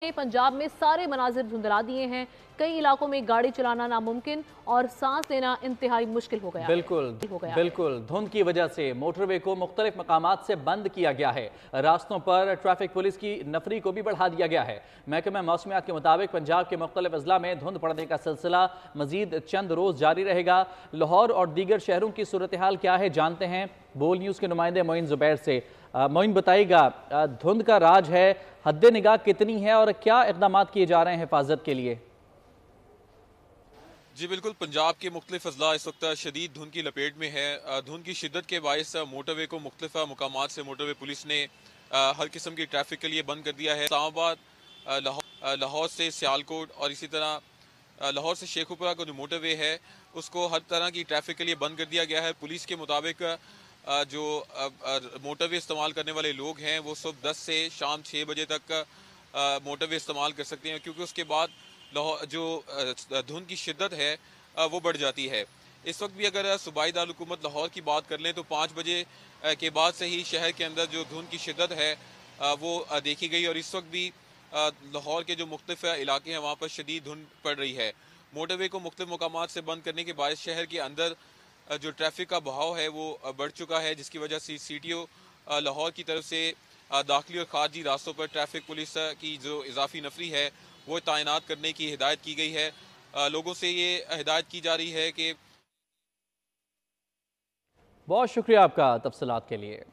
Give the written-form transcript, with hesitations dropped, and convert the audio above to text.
पंजाब में सारे मनाजिर धुंधला दिए हैं। कई इलाकों में गाड़ी चलाना नामुमकिन और सांस लेना इंतहाई मुश्किल हो गया बिल्कुल धुंध की वजह से मोटरवे को मुख्तलिफ मकामात से बंद किया गया है। रास्तों पर ट्रैफिक पुलिस की नफरी को भी बढ़ा दिया गया है। महकमा मौसमियात के मुताबिक पंजाब के मुख्तलिफ अजला में धुंध पड़ने का सिलसिला मजीद चंद रोज जारी रहेगा। लाहौर और दीगर शहरों की सूरत हाल क्या है, जानते हैं बोल न्यूज़ के नुमाइंदे मोइन जुबैर से। मोइन बताइएगा, धुंध का राज है, हद्दे निगाह कितनी है और क्या इकदाम किए जा रहे हैं हिफाजत के लिए? जी बिल्कुल, पंजाब के मुख्तलिफ अजला इस वक्त शदीद धुंध की लपेट में है। धुंध की शिद्दत के बायस मोटरवे को मुख्तलिफ मकामात से मोटरवे पुलिस ने हर किस्म की ट्रैफिक के लिए बंद कर दिया है। इस्लामाबाद, लाहौर से सियालकोट और इसी तरह लाहौर से शेखुपुरा का जो मोटरवे है उसको हर तरह की ट्रैफिक के लिए बंद कर दिया गया है। पुलिस के मुताबिक जो मोटरवे इस्तेमाल करने वाले लोग हैं वो सुबह 10 से शाम 6 बजे तक मोटरवे इस्तेमाल कर सकते हैं, क्योंकि उसके बाद जो धुंध की शिद्दत है वो बढ़ जाती है। इस वक्त भी अगर सूबाई दारुल हुकूमत लाहौर की बात कर लें तो 5 बजे के बाद से ही शहर के अंदर जो धुंध की शिद्दत है वो देखी गई और इस वक्त भी लाहौर के जो मुख्तलिफ इलाके हैं वहाँ पर शदीद धुंध पड़ रही है। मोटरवे को मुख्तलिफ मकामात से बंद करने के बाद शहर के अंदर जो ट्रैफिक का बहाव है वो बढ़ चुका है, जिसकी वजह से CTO लाहौर की तरफ से दाखिली और खारजी रास्तों पर ट्रैफिक पुलिस की जो इजाफी नफरी है वो तैनात करने की हिदायत की गई है। लोगों से ये हिदायत की जा रही है कि बहुत शुक्रिया आपका तफसीलात के लिए।